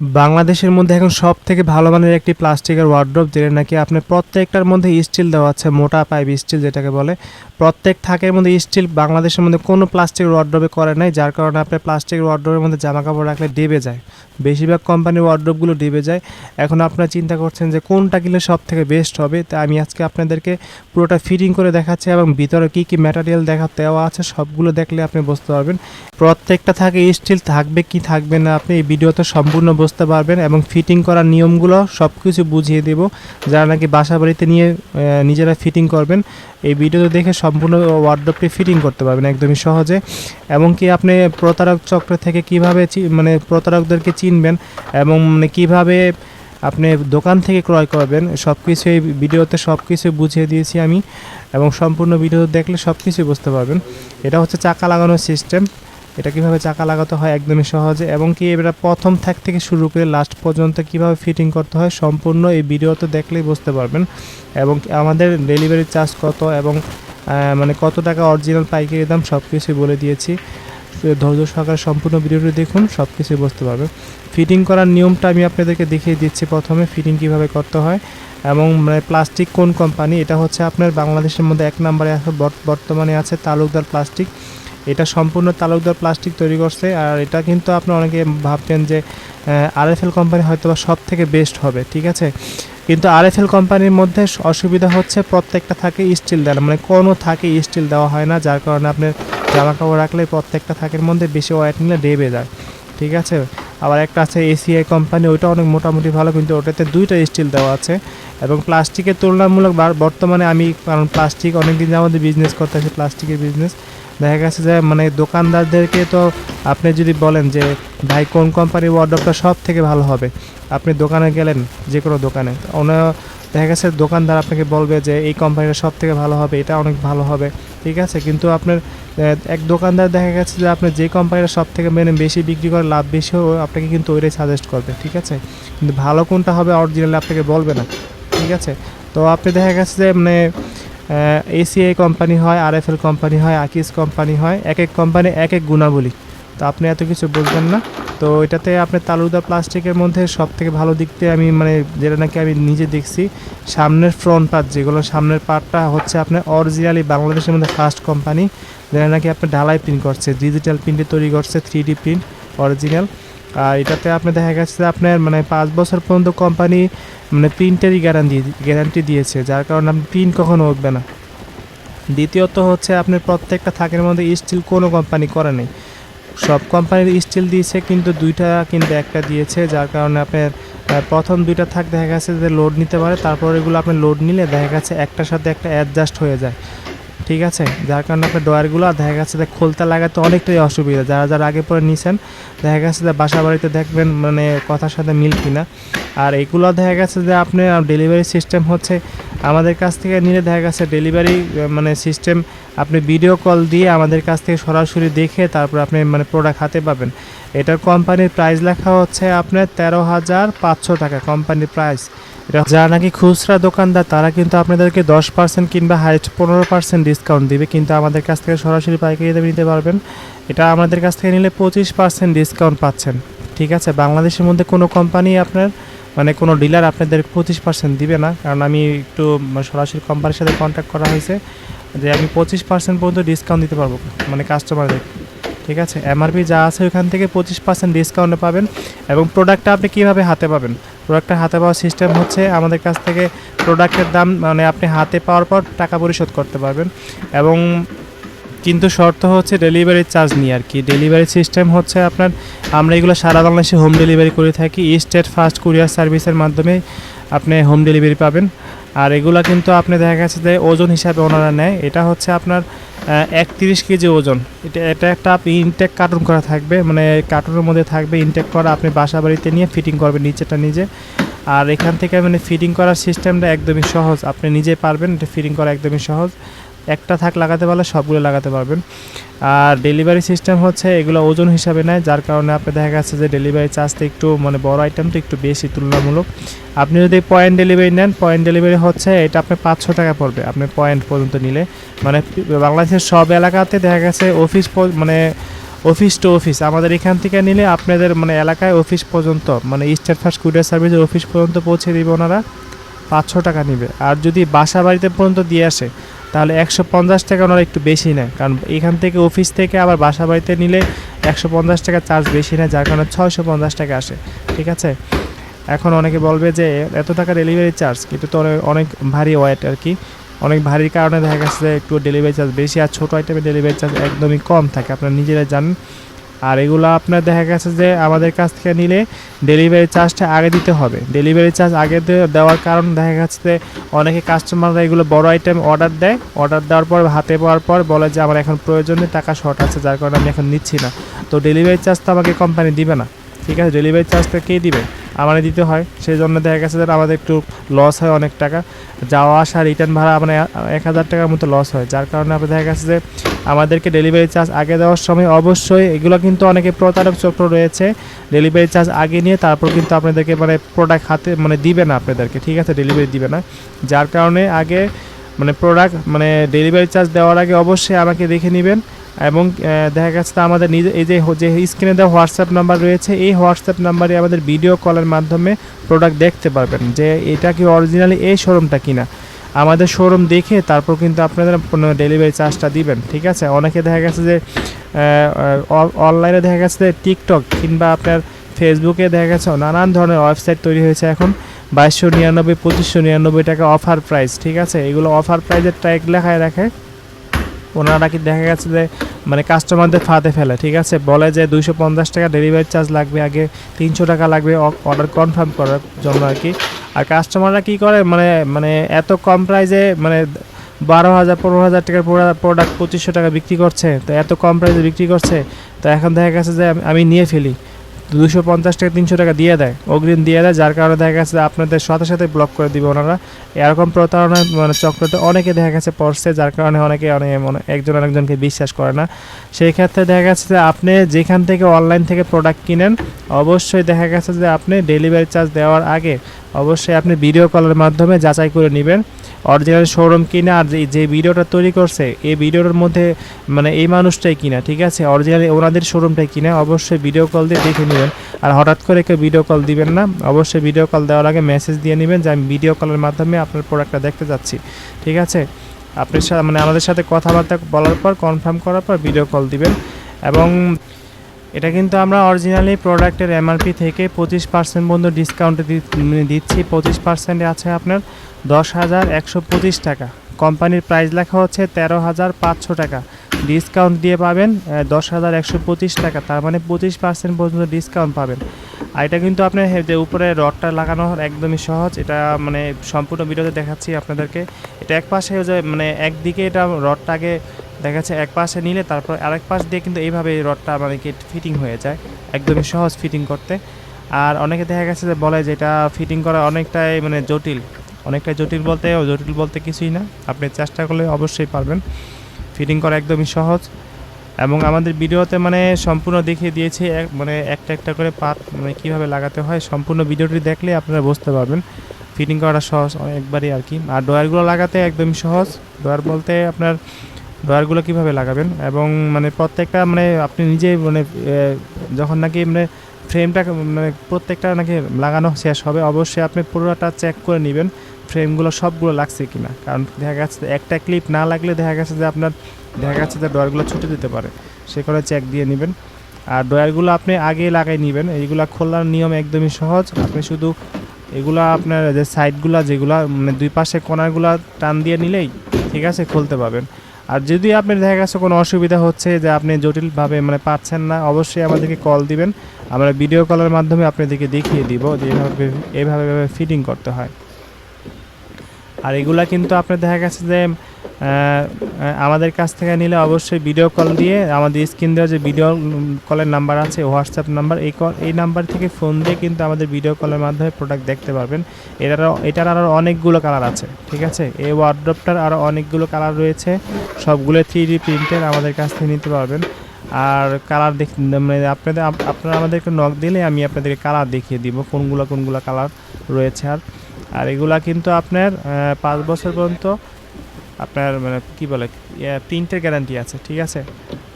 বাংলাদেশের মধ্যে এখন সবথেকে ভালো মানের একটি প্লাস্টিকের ওয়ার্ড্রোব, যেটা নাকি আপনার প্রত্যেকটার মধ্যে স্টিল দেওয়া আছে, মোটা পাইপ স্টিল যেটাকে বলে। প্রত্যেক থাকের মধ্যে স্টিল বাংলাদেশের মধ্যে কোনো প্লাস্টিকের ওয়ার্ড্রোবে করে নাই, যার কারণে আপনার প্লাস্টিকের ওয়ার্ড্রোবের মধ্যে জামা কাপড় রাখলে ডেবে যায়। বেশিরভাগ কোম্পানির ওয়ার্ড্রোবগুলো ডেবে যায়। এখন আপনারা চিন্তা করছেন যে কোনটা কিনলে সব থেকে বেস্ট হবে, তাই আমি আজকে আপনাদেরকে পুরোটা ফিটিং করে দেখাচ্ছি এবং ভিতরে কী কী ম্যাটেরিয়াল দেওয়া আছে সবগুলো দেখলে আপনি বুঝতে পারবেন প্রত্যেকটা থাকে স্টিল থাকবে কি থাকবে না। আপনি এই ভিডিওতে সম্পূর্ণ বুঝতে পারবেন এবং ফিটিং করার নিয়মগুলো সব কিছু বুঝিয়ে দেব, যারা নাকি বাসা বাড়িতে নিয়ে নিজেরা ফিটিং করবেন। এই ভিডিওতে দেখে সম্পূর্ণ ওয়ার্ড্রোবটি ফিটিং করতে পারবেন একদমই সহজে। এবং কি আপনি প্রতারক চক্র থেকে কীভাবে মানে প্রতারকদেরকে চিনবেন এবং মানে কীভাবে আপনি দোকান থেকে ক্রয় করবেন, সব কিছু এই ভিডিওতে সব কিছু বুঝিয়ে দিয়েছি আমি। এবং সম্পূর্ণ ভিডিও দেখলে সব কিছুই বুঝতে পারবেন। এটা হচ্ছে চাকা লাগানোর সিস্টেম। এটা কিভাবে চাকা লাগাতে হয় একদমই সহজে, এবং কি এটা প্রথম থাক থেকে শুরু করে লাস্ট পর্যন্ত কিভাবে ফিটিং করতে হয় সম্পূর্ণ এই ভিডিওতে দেখলেই বুঝতে পারবেন। এবং আমাদের ডেলিভারি চার্জ কত এবং মানে কত টাকা অরিজিনাল পাইকারি দাম সব কিছুই বলে দিয়েছি। ধৈর্য সহকারে সম্পূর্ণ ভিডিওটি দেখুন, সব কিছুই বুঝতে পারবেন। ফিটিং করার নিয়মটা আমি আপনাদেরকে দেখিয়ে দিচ্ছি। প্রথমে ফিটিং কিভাবে করতে হয় এবং মানে প্লাস্টিক কোন কোম্পানি, এটা হচ্ছে আপনার বাংলাদেশের মধ্যে এক নম্বরে বর্তমানে আছে তালুকদার প্লাস্টিক। এটা সম্পূর্ণ তালুকদার প্লাস্টিক তৈরি করছে। আর এটা কিন্তু আপনি অনেকে ভাবতেন যে আরএফএল কোম্পানি হয়তো বা সব থেকে বেস্ট হবে, ঠিক আছে। কিন্তু আরএফএল কোম্পানির মধ্যে অসুবিধা হচ্ছে প্রত্যেকটা থাকে স্টিল দেওয়া, মানে কোনো থাকে স্টিল দেওয়া হয় না, যার কারণে আপনার জামা কাপড় রাখলে প্রত্যেকটা থাকের মধ্যে বেশি ওয়েট নিলে ডেবে যায়, ঠিক আছে। আবার একটা আছে এসিআই কোম্পানি, ওইটা অনেক মোটামুটি ভালো, কিন্তু ওটাতে দুইটা স্টিল দেওয়া আছে। এবং প্লাস্টিকের তুলনামূলক বর্তমানে আমি, কারণ প্লাস্টিক অনেকদিন আমাদের বিজনেস করতে আছে, প্লাস্টিকের বিজনেস, দেখা গেছে যে মানে দোকানদারদেরকে তো আপনি যদি বলেন যে ভাই কোন কোম্পানির ওয়ার্ড্রোবটা সব থেকে ভালো হবে, আপনি দোকানে গেলেন যে কোনো দোকানে, দেখা গেছে দোকানদার আপনাকে বলবে যে এই কোম্পানিটা সব থেকে ভালো হবে, এটা অনেক ভালো হবে, ঠিক আছে। কিন্তু আপনার এক দোকানদার দেখা গেছে যে আপনার যে কোম্পানিটা সব থেকে মানে বেশি বিক্রি করে লাভ বেশি হবে, আপনাকে কিন্তু ওইটাই সাজেস্ট করবে, ঠিক আছে। কিন্তু ভালো কোনটা হবে অরিজিনালি আপনাকে বলবে না, ঠিক আছে। তো আপনি দেখা গেছে যে মানে এসিআই কোম্পানি হয়, আরএফএল কোম্পানি হয়, আকিস কোম্পানি হয়, এক এক কোম্পানি এক এক গুণাবলী, তো আপনি এত কিছু বুঝবেন না। তো এটাতে আপনার তালুকদার প্লাস্টিকের মধ্যে সব থেকে ভালো দিকতে আমি মানে যেটা নাকি আমি নিজে দেখছি, সামনের ফ্রন্ট পার্ট, যেগুলো সামনের পার্টটা হচ্ছে আপনার অরিজিনালি বাংলাদেশের মধ্যে ফার্স্ট কোম্পানি, যেটা নাকি আপনার ঢালাই প্রিন্ট করছে, ডিজিটাল প্রিন্টে তৈরি করছে, 3D প্রিন্ট অরিজিনাল। আর এটাতে আপনি দেখা গেছে আপনার মানে 5 বছর পর্যন্ত কোম্পানি মানে প্রিন্টেরই গ্যারান্টি দিয়েছে, যার কারণে আপনি প্রিন্ট কখনো উঠবে না। দ্বিতীয়ত হচ্ছে আপনার প্রত্যেকটা থাকের মধ্যে স্টিল কোনো কোম্পানি করে নেই, সব কোম্পানির স্টিল দিয়েছে, কিন্তু দুইটা কিন্তু একটা দিয়েছে, যার কারণে আপনার প্রথম দুইটা থাক দেখা গেছে যে লোড নিতে পারে, তারপর এগুলো আপনি লোড নিলে দেখা গেছে একটার সাথে একটা অ্যাডজাস্ট হয়ে যায়, ঠিক আছে। যার কারণে আপনার ডয়ারগুলো দেখা গেছে যে খুলতে লাগাতে অনেকটাই অসুবিধা। যারা যারা আগে পরে নিছেন দেখা গেছে যে বাসা বাড়িতে দেখবেন মানে কথার সাথে মিল কিনা। আর এগুলো দেখা গেছে যে আপনি ডেলিভারি সিস্টেম হচ্ছে আমাদের কাছ থেকে নিলে দেখা গেছে ডেলিভারি মানে সিস্টেম আপনি ভিডিও কল দিয়ে আমাদের কাছ থেকে সরাসরি দেখে তারপর আপনি মানে প্রোডাক্ট হাতে পাবেন। এটার কোম্পানির প্রাইস লেখা হচ্ছে আপনার 13,500 টাকা কোম্পানির প্রাইস। এটা যারা নাকি খুচরা দোকানদার তারা কিন্তু আপনাদেরকে 10% কিংবা হাইস্ট 15% ডিসকাউন্ট দিবে, কিন্তু আমাদের কাছ থেকে সরাসরি পাইকারি দামে নিতে পারবেন। এটা আমাদের কাছ থেকে নিলে 25% ডিসকাউন্ট পাচ্ছেন, ঠিক আছে। বাংলাদেশের মধ্যে কোনো কোম্পানি আপনার মানে কোনো ডিলার আপনাদের 25% দিবে না, কারণ আমি একটু সরাসরি কোম্পানির সাথে কন্ট্যাক্ট করা হয়েছে যে আমি 25% পর্যন্ত ডিসকাউন্ট দিতে পারবো মানে কাস্টমারদের, ঠিক আছে। এমআরপি যা আছে ওইখান থেকে 25% ডিসকাউন্টে পাবেন। এবং প্রোডাক্টটা আপনি কীভাবে হাতে পাবেন, প্রোডাক্টটা হাতে পাওয়ার সিস্টেম হচ্ছে আমাদের কাছ থেকে প্রোডাক্টের দাম মানে আপনি হাতে পাওয়ার পর টাকা পরিশোধ করতে পারবেন। এবং কিন্তু শর্ত হচ্ছে ডেলিভারি চার্জ নিয়ে আর কি। ডেলিভারি সিস্টেম হচ্ছে আপনার আমরা এগুলো সারা বাংলাদেশে হোম ডেলিভারি করে থাকি, স্টেট ফার্স্ট কুরিয়ার সার্ভিসের মাধ্যমে আপনি হোম ডেলিভারি পাবেন। আর এগুলা কিন্তু আপনি দেখা গেছে যে ওজন হিসাবে ওনারা নেয়, এটা হচ্ছে আপনার 31 কেজি ওজন। এটা একটা আপনি ইনটেক কার্টুন করা থাকবে, মানে কার্টুনের মধ্যে থাকবে ইনটেক করা, আপনি বাসা বাড়িতে নিয়ে ফিটিং করবেন নিচেটা নিজে। আর এখান থেকে মানে ফিটিং করার সিস্টেমটা একদমই সহজ, আপনি নিজে পারবেন, এটা ফিটিং করা একদমই সহজ। একটা থাক লাগাতে পারলে সবগুলো লাগাতে পারবেন। আর ডেলিভারি সিস্টেম হচ্ছে এগুলো ওজন হিসাবে নেয়, যার কারণে আপনি দেখা গেছে যে ডেলিভারি চার্জটা একটু মানে বড় আইটেম তো একটু বেশি তুলনামূলক। আপনি যদি পয়েন্ট ডেলিভারি নেন, পয়েন্ট ডেলিভারি হচ্ছে এটা আপনার 500 টাকা পড়বে আপনি পয়েন্ট পর্যন্ত নিলে। মানে বাংলাদেশের সব এলাকাতে দেখা গেছে অফিস মানে অফিস টু অফিস আমাদের এখান থেকে নিলে আপনাদের মানে এলাকায় অফিস পর্যন্ত মানে স্টেট ফার্স্ট কুরিয়ার সার্ভিসের অফিস পর্যন্ত পৌঁছে দিবে ওনারা, 500 টাকা নেবে। আর যদি বাসা বাড়িতে পর্যন্ত দিয়ে আসে তাহলে 150 টাকা ওনারা একটু বেশি নেয়, কারণ এখান থেকে অফিস থেকে আবার বাসা বাড়িতে নিলে 150 টাকা চার্জ বেশি নেয়, যার কারণে 650 টাকা আসে। ঠিক আছে, এখন অনেকে বলবে যে এত টাকা ডেলিভারি চার্জ, কিন্তু তো অনেক ভারী ওয়েট আর কি, অনেক ভারীর কারণে দেখা গেছে যে একটু ডেলিভারি চার্জ বেশি, আর ছোটো আইটেমের ডেলিভারি চার্জ একদমই কম থাকে, আপনারা নিজেরা জানেন। আর এগুলো আপনার দেখা গেছে যে আমাদের কাছ থেকে নিলে ডেলিভারি চার্জটা আগে দিতে হবে। ডেলিভারি চার্জ আগে দেওয়ার কারণ দেখা গেছে যে অনেকে কাস্টমাররা এগুলো বড় আইটেম অর্ডার দেয়, অর্ডার দেওয়ার পর হাতে পাওয়ার পর বলে যে আমার এখন প্রয়োজনে টাকা শর্ট আছে, যার কারণে আমি এখন নিচ্ছি না। তো ডেলিভারি চার্জ তো আমাকে কোম্পানি দিবে না, ঠিক আছে, ডেলিভারি চার্জটা কে দিবে, আমাদের দিতে হয়। সেই জন্য দেখা গেছে যে আমাদের একটু লস হয় অনেক টাকা, যাওয়া আসা রিটার্ন ভাড়া মানে 1000 টাকার মতো লস হয়, যার কারণে আপনার দেখা গেছে যে আমাদেরকে ডেলিভারি চার্জ আগে দেওয়ার সময় অবশ্যই, এগুলো কিন্তু অনেকে প্রতারক চক্র রয়েছে, ডেলিভারি চার্জ আগে নিয়ে তারপর কিন্তু আপনাদেরকে মানে প্রোডাক্ট হাতে মানে দিবে না আপনাদেরকে, ঠিক আছে, ডেলিভারি দিবে না, যার কারণে আগে মানে প্রোডাক্ট মানে ডেলিভারি চার্জ দেওয়ার আগে অবশ্যই আমাকে দেখে নেবেন। এবং দেখা গেছে আমাদের নিজে এই যে স্ক্রিনে দেওয়া হোয়াটসঅ্যাপ নাম্বার রয়েছে, এই হোয়াটসঅ্যাপ নাম্বারে আমাদের ভিডিও কলের মাধ্যমে প্রোডাক্ট দেখতে পারবেন যে এটা কি অরিজিনালি এই শোরুমটা কিনা, আমাদের শোরুম দেখে তারপর কিন্তু আপনাদের ডেলিভারি চার্জটা দিবেন। ঠিক আছে, অনেকে দেখা গেছে যে অনলাইনে দেখা গেছে যে টিকটক কিংবা আপনার ফেসবুকে দেখা গেছে নানান ধরনের ওয়েবসাইট তৈরি হয়েছে এখন, 2299 2599 টাকা অফার প্রাইস। ঠিক আছে, এগুলো অফার প্রাইসের ট্যাগ লেখায় রাখে, ওনারা কি দেখা গেছে যে মানে কাস্টমারদের ফাঁদে ফেলে। ঠিক আছে, বলে যে 250 টাকা ডেলিভারি চার্জ লাগবে, আগে 300 টাকা লাগবে অর্ডার কনফার্ম করার জন্য আর কি। আর কাস্টমাররা কি করে মানে মানে এত কম প্রাইসে মানে 12,000 15,000 টাকার প্রোডাক্ট 2500 টাকা বিক্রি করছে, তো এত কম প্রাইসে বিক্রি করছে, তো এখন দেখা গেছে যে আমি নিয়ে ফেলি, 250 টাকা 300 টাকা দিয়ে দেয়, অগ্রিম দিয়ে দেয়, যার কারণে দেখা গেছে আপনাদের সাথে সাথে ব্লক করে দিবে ওনারা। এরকম প্রতারণা মানে চক্রতে অনেকে দেখা গেছে পড়ছে, যার কারণে অনেকে একজন আরেকজনকে বিশ্বাস করে না। সেই ক্ষেত্রে দেখা গেছে যে আপনি যেখান থেকে অনলাইন থেকে প্রোডাক্ট কিনেন অবশ্যই দেখা গেছে যে আপনি ডেলিভারি চার্জ দেওয়ার আগে অবশ্যই আপনি ভিডিও কলের মাধ্যমে যাচাই করে নেবেন অরিজিনাল শোরুম কিনা, আর যে ভিডিওটা তৈরি করছে এই ভিডিওর মধ্যে মানে এই মানুষটাই কিনা, ঠিক আছে, অরিজিনালি ওনাদের শোরুমটাই কিনা, অবশ্যই ভিডিও কল দিয়ে দেখে নেবেন। আর হঠাৎ করে কেউ ভিডিও কল দিবেন না, অবশ্যই ভিডিও কল দেওয়ার আগে মেসেজ দিয়ে নেবেন যে আমি ভিডিও কলের মাধ্যমে আপনার প্রোডাক্টটা দেখতে যাচ্ছি। ঠিক আছে, আপনার সাথে মানে আমাদের সাথে কথাবার্তা বলার পর কনফার্ম করার পর ভিডিও কল দিবেন। এবং এটা কিন্তু আমরা অরিজিনালি প্রোডাক্টের এমআরপি থেকে 25% পর্যন্ত ডিসকাউন্টে দিচ্ছি। 25% আছে আপনার 10,125 টাকা, কোম্পানির প্রাইস লেখা হচ্ছে 13,500 টাকা, ডিসকাউন্ট দিয়ে পাবেন 10,125 টাকা, তার মানে 25% পর্যন্ত ডিসকাউন্ট পাবেন। আর এটা কিন্তু আপনার যে উপরে রডটা লাগানো একদমই সহজ, এটা মানে সম্পূর্ণ ভিডিওতে দেখাচ্ছি আপনাদেরকে। এটা এক পাশে যে মানে একদিকে এটা রডটাকে দেখা যাচ্ছে এক পাশে নিলে তারপর আরেক পাশ দিয়ে কিন্তু এইভাবে এই রডটা আমাদেরকে ফিটিং হয়ে যায়, একদমই সহজ ফিটিং করতে। আর অনেকে দেখা গেছে যে বলে যে এটা ফিটিং করা অনেকটাই মানে জটিল, অনেকটাই জটিল বলতে কিছুই না, আপনি চেষ্টা করলে অবশ্যই পারবেন, ফিটিং করা একদমই সহজ। এবং আমাদের ভিডিওতে মানে সম্পূর্ণ দেখিয়ে দিয়েছি মানে একটা একটা করে পার্ট মানে কীভাবে লাগাতে হয়, সম্পূর্ণ ভিডিওটি দেখলে আপনারা বুঝতে পারবেন ফিটিং করাটা সহজ একবারই আর কি। আর ডয়ারগুলো লাগাতে একদমই সহজ, ডয়ার বলতে আপনার ডয়ারগুলো কীভাবে লাগাবেন এবং মানে প্রত্যেকটা মানে আপনি নিজে মানে যখন নাকি মানে ফ্রেমটা মানে প্রত্যেকটা নাকি লাগানো শেষ হবে অবশ্যই আপনি পুরোটা চেক করে নেবেন ফ্রেমগুলো সবগুলো লাগছে কিনা, কারণ দেখা গেছে একটা ক্লিপ না লাগলে দেখা গেছে যে আপনার দেখা যাচ্ছে যে ডয়ারগুলো ছুটে দিতে পারে, সে করে চেক দিয়ে নেবেন। আর ডয়ারগুলো আপনি আগে লাগাই নেবেন, এইগুলো খোলার নিয়ম একদমই সহজ, আপনি শুধু এগুলো আপনার যে সাইডগুলো যেগুলো মানে দুই পাশে কোণাগুলো টান দিয়ে নিলেই ঠিক আছে খুলতে পারবেন। আর যদি আপনার দেখা গেছে কোনো অসুবিধা হচ্ছে যে আপনি জটিলভাবে মানে পাচ্ছেন না, অবশ্যই আমাদেরকে কল দিবেন, আমরা ভিডিও কলের মাধ্যমে আপনাদেরকে দেখিয়ে দিব যে এইভাবে ফিটিং করতে হয়। আর এগুলা কিন্তু আপনার দেখা গেছে যে আমাদের কাছ থেকে নিলে অবশ্যই ভিডিও কল দিয়ে আমাদের স্ক্রিন দেওয়া যে ভিডিও কলের নাম্বার আছে হোয়াটসঅ্যাপ নাম্বার, এই নাম্বার থেকে ফোন দিয়ে কিন্তু আমাদের ভিডিও কলের মাধ্যমে প্রোডাক্ট দেখতে পারবেন। এটার আরও অনেকগুলো কালার আছে, ঠিক আছে, এই ওয়ার্ড্রপটার আরও অনেকগুলো কালার রয়েছে, সবগুলো 3D প্রিন্টের, আমাদের কাছ থেকে নিতে পারবেন। আর কালার মানে আপনারা আমাদেরকে নক দিলে আমি আপনাদেরকে কালার দেখিয়ে দিব কোনগুলো কালার রয়েছে। আর এগুলা কিন্তু আপনার 5 বছর পর্যন্ত আপনার মানে কী বলে প্রিন্টের গ্যারান্টি আছে, ঠিক আছে,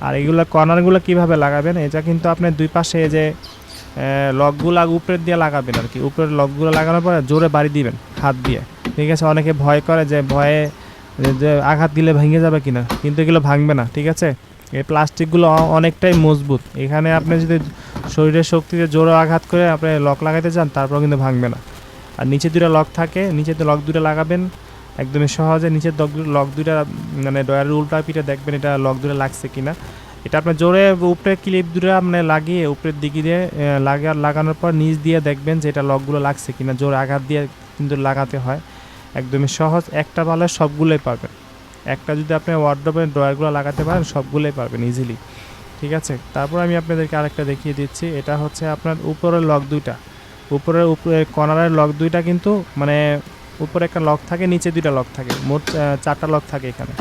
আর এগুলো কর্নারগুলো কিভাবে লাগাবেন, এটা কিন্তু আপনার দুই পাশে যে লকগুলো উপরের দিয়ে লাগাবেন আর কি। উপরের লকগুলো লাগানোর পরে জোরে বাড়ি দিবেন হাত দিয়ে, ঠিক আছে। অনেকে ভয় করে যে ভয়ে যে আঘাত দিলে ভেঙে যাবে কিনা, কিন্তু এগুলো ভাঙবে না, ঠিক আছে। এই প্লাস্টিকগুলো অনেকটাই মজবুত। এখানে আপনি যদি শরীরের শক্তিতে জোরে আঘাত করে আপনি লক লাগাইতে চান, তারপর কিন্তু ভাঙবে না। আর নিচে দুটো লক থাকে, নিচে লক দুটো লাগাবেন একদমই সহজে। নিচের লক দুটা মানে ডয়ারের উল্টা পিঠে দেখবেন এটা লক দুটো লাগছে কিনা। এটা আপনার জোরে উপরে ক্লিপ দুটো মানে লাগিয়ে উপরের দিকে দিয়ে লাগানোর পর নিচ দিয়ে দেখবেন যে এটা লকগুলো লাগছে কিনা। জোরে আঘাত দিয়ে কিন্তু লাগাতে হয়, একদমই সহজ। একটা পারলে সবগুলোই পারবেন। একটা যদি আপনি ওয়ার্ডরোবের ড্রয়ারগুলো লাগাতে পারেন সবগুলোই পারবেন ইজিলি, ঠিক আছে। তারপর আমি আপনাদেরকে আরেকটা দেখিয়ে দিচ্ছি। এটা হচ্ছে আপনার উপরের লক দুইটা, উপরে কর্নারের লক দুইটা কিন্তু মানে উপরে একটা লক থাকে, নিচে দুইটা লক থাকে, মোট 4টা লক থাকে এখানে।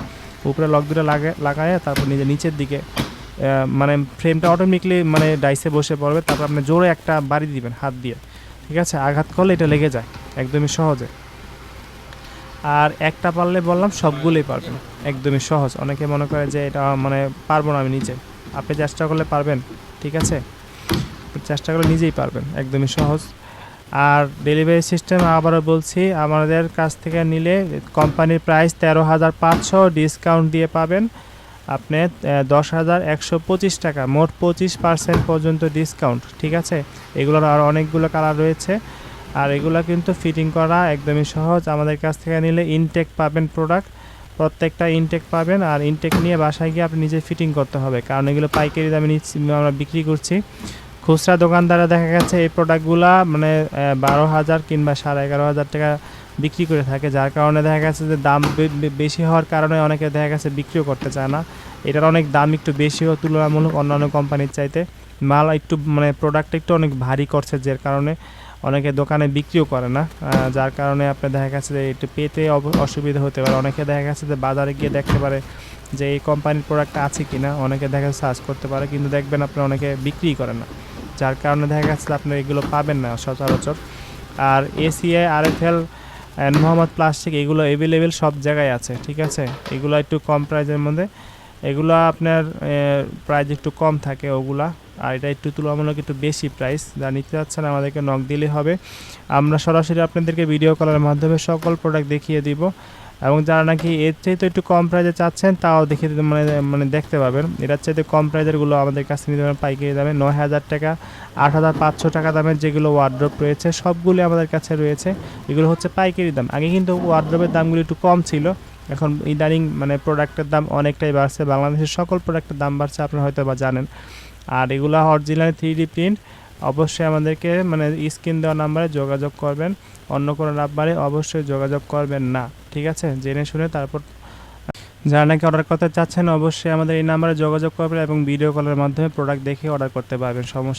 উপরে লক দুটো লাগায় তারপর নিচের দিকে মানে ফ্রেমটা অটোমেটিকলি মানে ডাইসে বসে পড়বে। তারপর আপনি জোরে একটা বাড়ি দিবেন হাত দিয়ে, ঠিক আছে। আঘাত করলে এটা লেগে যায় একদমই সহজে। আর একটা পারলে বললাম সবগুলোই পারবেন, একদমই সহজ। অনেকে মনে করে যে এটা মানে পারবো না আমি নিজে, আপনি চেষ্টা করলে পারবেন, ঠিক আছে। চেষ্টা করলে নিজেই পারবেন, একদমই সহজ। আর ডেলিভারি সিস্টেম আবারও বলছি, আমাদের কাছ থেকে নিলে কোম্পানির প্রাইস 13,500, ডিসকাউন্ট দিয়ে পাবেন আপনি 10,125 টাকা, মোট 25% পর্যন্ত ডিসকাউন্ট, ঠিক আছে। এগুলোর আর অনেকগুলো কালার রয়েছে। আর এগুলো কিন্তু ফিটিং করা একদমই সহজ। আমাদের কাছ থেকে নিলে ইনটেক পাবেন, প্রোডাক্ট প্রত্যেকটা ইনটেক পাবেন। আর ইনটেক নিয়ে বাসায় গিয়ে আপনি নিজে ফিটিং করতে হবে, কারণ এগুলো পাইকারি দামে আমরা বিক্রি করছি। খুচরা দোকানদারা দেখা গেছে এই প্রোডাক্টগুলা মানে 12,000 কিংবা 11,500 টাকা বিক্রি করে থাকে, যার কারণে দেখা গেছে যে দাম বেশি হওয়ার কারণে অনেকে দেখা গেছে বিক্রিও করতে চায় না। এটার অনেক দাম একটু বেশিও তুলনামূলক অন্যান্য কোম্পানির চাইতে। মাল একটু মানে প্রোডাক্ট একটু অনেক ভারী করছে, যার কারণে অনেকে দোকানে বিক্রিও করে না, যার কারণে আপনি দেখা গেছে যে একটু পেতে অসুবিধা হতে পারে। অনেকে দেখা গেছে যে বাজারে গিয়ে দেখতে পারে যে এই কোম্পানির প্রোডাক্টটা আছে কি না, অনেকে দেখা গেছে সার্চ করতে পারে, কিন্তু দেখবেন আপনি অনেকে বিক্রি করেন না, যার কারণে দেখা গেছে আপনি এগুলো পাবেন না সচরাচর। আর এসিআই, আরএফএল, মোহাম্মদ প্লাস্টিক এগুলো অ্যাভেলেবেল সব জায়গায় আছে, ঠিক আছে। এগুলো একটু কম প্রাইজের মধ্যে, এগুলো আপনার প্রাইস একটু কম থাকে ওগুলা। আর এটা একটু তুলনামূলক একটু বেশি প্রাইস। যা নিতে চাচ্ছেন আমাদেরকে নক দিলে হবে, আমরা সরাসরি আপনাদেরকে ভিডিও কলের মাধ্যমে সকল প্রোডাক্ট দেখিয়ে দিব। এবং যারা নাকি এর চাইতে একটু কম প্রাইজে চাচ্ছেন তাও দেখিয়ে দিতে মানে দেখতে পাবেন। এটার চাইতে কম প্রাইজেরগুলো আমাদের কাছে নিতে পারেন পাইকারি দামে। 9,000 টাকা, 8,500 টাকা দামের যেগুলো ওয়ার্ড্রোব রয়েছে সবগুলি আমাদের কাছে রয়েছে। এগুলো হচ্ছে পাইকারি দাম। আগে কিন্তু ওয়ার্ড্রোবের দামগুলো একটু কম ছিল, এখন ইদানিং মানে প্রোডাক্টের দাম অনেকটাই বাড়ছে। বাংলাদেশের সকল প্রোডাক্টের দাম বাড়ছে, আপনারা হয়তো বা জানেন। আর এগুলো অরিজিনাল 3D প্রিন্ট। অবশ্যই আমাদেরকে মানে স্ক্রিন দেওয়া নাম্বারে যোগাযোগ করবেন, অন্য কোনো নাম্বারে অবশ্যই যোগাযোগ করবেন না, ঠিক আছে। জেনে শুনে তারপর যারা নাকি অর্ডার করতে চাচ্ছেন অবশ্যই আমাদের এই নাম্বারে যোগাযোগ করবেন এবং ভিডিও কলের মাধ্যমে প্রোডাক্ট দেখে অর্ডার করতে পারবেন, সমস্যা